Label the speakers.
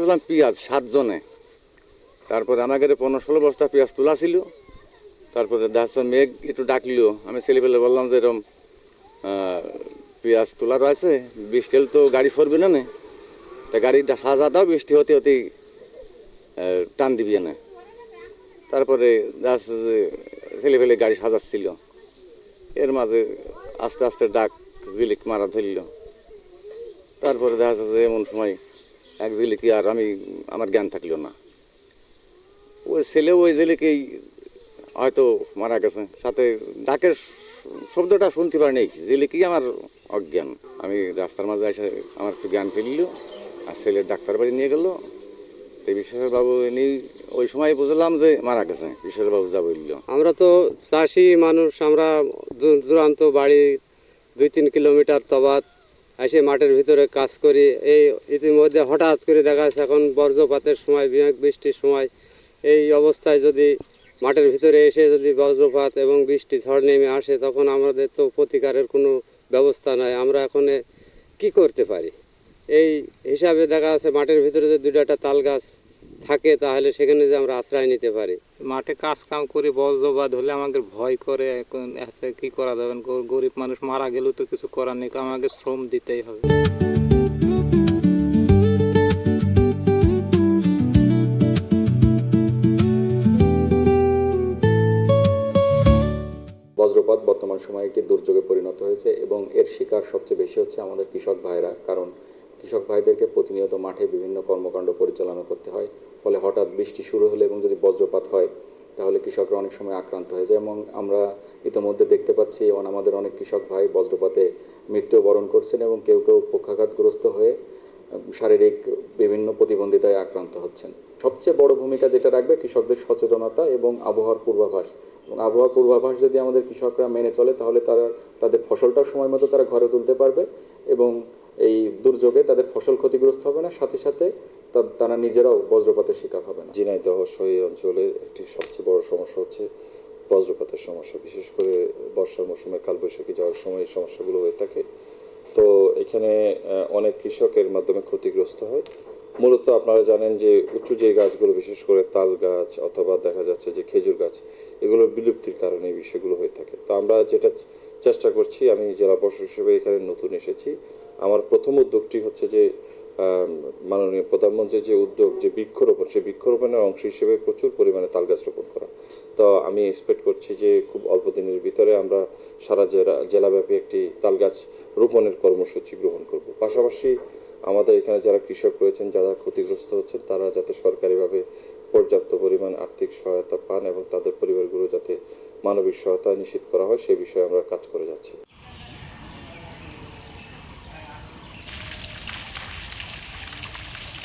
Speaker 1: তুলছিলাম পেঁয়াজ 7 জনে। তারপরে আমাদের 15-16 বস্তা পেঁয়াজ তোলা ছিল। তারপরে দেখা মেঘ একটু ডাকলিও, আমি ছেলেপেলে বললাম যে এরকম পেঁয়াজ তোলা রয়েছে, বৃষ্টি হলে তো গাড়ি সরবে না, তা গাড়িটা সাজা দাও, বৃষ্টি হতে হতেই টান দিবি না। তারপরে দেখা যে ছেলেপেলে গাড়ি সাজাচ্ছিল, এর মাঝে আস্তে আস্তে ডাক জিলিক মারা ধরল। তারপরে দেখা যাচ্ছে যে এমন সময় এক জিলিকি আর আমার জ্ঞান থাকলো না, ওই ছেলে ওই জিলিকেই হয়তো মারা গেছে, সাথে ডাকের শব্দটা শুনতে পারিনি, জিলিকি আমার অজ্ঞান। আমি রাস্তার মাঝে এসে আমার একটু জ্ঞান ফিরল, আর ছেলের ডাক্তার বাড়ি নিয়ে গেল। তো বিশ্বাসবাবু এনে ওই সময় বুঝলাম যে মারা গেছে, বিশ্বাসবাবু যা বলল।
Speaker 2: আমরা তো চাষি মানুষ, আমরা দূরান্ত বাড়ি 2-3 কিলোমিটার তফাৎ, এসে মাঠের ভিতরে কাজ করি। এই ইতিমধ্যে হঠাৎ করে দেখা যাচ্ছে এখন বজ্রপাতের সময়, মেঘ বৃষ্টির সময়, এই অবস্থায় যদি মাঠের ভিতরে এসে যদি বজ্রপাত এবং বৃষ্টি ঝড় নেমে আসে, তখন আমাদের তো প্রতিকারের কোনো ব্যবস্থা নাই। আমরা এখন কি করতে পারি? এই হিসাবে দেখা যাচ্ছে মাঠের ভিতরে যে 2টা তাল গাছ থাকে, তাহলে সেখানে যে আমরা আশ্রয় নিতে পারি।
Speaker 3: মাঠে কাজ কাম করে বজ্রপাত হলে আমাদের ভয় করে, এখন কি করা যাবে? গরিব মানুষ মারা গেলেও তো কিছু করার নেই, আমাকে শ্রম দিতেই হবে।
Speaker 4: বজ্রপাত বর্তমান সময়ে একটি দুর্যোগে পরিণত হয়েছে এবং এর শিকার সবচেয়ে বেশি হচ্ছে আমাদের কৃষক ভাইরা। কারণ কৃষক ভাইদেরকে প্রতিনিয়ত মাঠে বিভিন্ন কর্মকাণ্ড পরিচালনা করতে হয়, ফলে হঠাৎ বৃষ্টি শুরু হলে এবং যদি বজ্রপাত হয় তাহলে কৃষকরা অনেক সময় আক্রান্ত হয়ে যায়। এবং আমরা ইতিমধ্যে দেখতে পাচ্ছি আমাদের অনেক কৃষক ভাই বজ্রপাতে মৃত্যুবরণ করছেন এবং কেউ কেউ পক্ষাঘাতগ্রস্ত হয়ে শারীরিক বিভিন্ন প্রতিবন্ধিতায় আক্রান্ত হচ্ছেন। সবচেয়ে বড় ভূমিকা যেটা রাখবে কৃষকদের সচেতনতা এবং আবহাওয়ার পূর্বাভাস। এবং আবহাওয়ার পূর্বাভাস যদি আমাদের কৃষকরা মেনে চলে, তাহলে তাদের ফসলটাও সময় মতো তারা ঘরে তুলতে পারবে এবং এই দুর্যোগে তাদের ফসল ক্ষতিগ্রস্ত হবে না, সাথে সাথে তারা নিজেরাও বজ্রপাতের শিকার হবে না।
Speaker 5: ঝিনাইদহ এই অঞ্চলের একটি সবচেয়ে বড় সমস্যা হচ্ছে বজ্রপাতের সমস্যা। বিশেষ করে বর্ষার মৌসুমে কালবৈশাখী যাওয়ার সময় এই সমস্যাগুলো হয়ে থাকে। তো এখানে অনেক কৃষকের মাধ্যমে ক্ষতিগ্রস্ত হয়। মূলত আপনারা জানেন যে উঁচু যে গাছগুলো, বিশেষ করে তাল গাছ অথবা দেখা যাচ্ছে যে খেজুর গাছ, এগুলোর বিলুপ্তির কারণে এই বিষয়গুলো হয়ে থাকে। তো আমরা যেটা চেষ্টা করছি, আমি জেলা প্রশাসক হিসেবে এখানে নতুন এসেছি, আমার প্রথম উদ্যোগটি হচ্ছে যে মাননীয় প্রধানমন্ত্রীর যে উদ্যোগ, যে বৃক্ষরোপণ, সেই বৃক্ষরোপণের অংশ হিসেবে প্রচুর পরিমাণে তাল গাছ রোপণ করা। তো আমি এক্সপেক্ট করছি যে খুব অল্প দিনের ভিতরে আমরা সারা জেলাব্যাপী একটি তাল গাছ রোপণের কর্মসূচি গ্রহণ করব। পাশাপাশি আমাদের এখানে যারা কৃষক রয়েছেন, যারা ক্ষতিগ্রস্ত হচ্ছেন, তারা যাতে সরকারিভাবে পর্যাপ্ত পরিমাণ আর্থিক সহায়তা পান এবং তাদের পরিবারগুলো যাতে মানবিক সহায়তা নিশ্চিত করা হয়, সে বিষয়ে আমরা কাজ করে যাচ্ছি।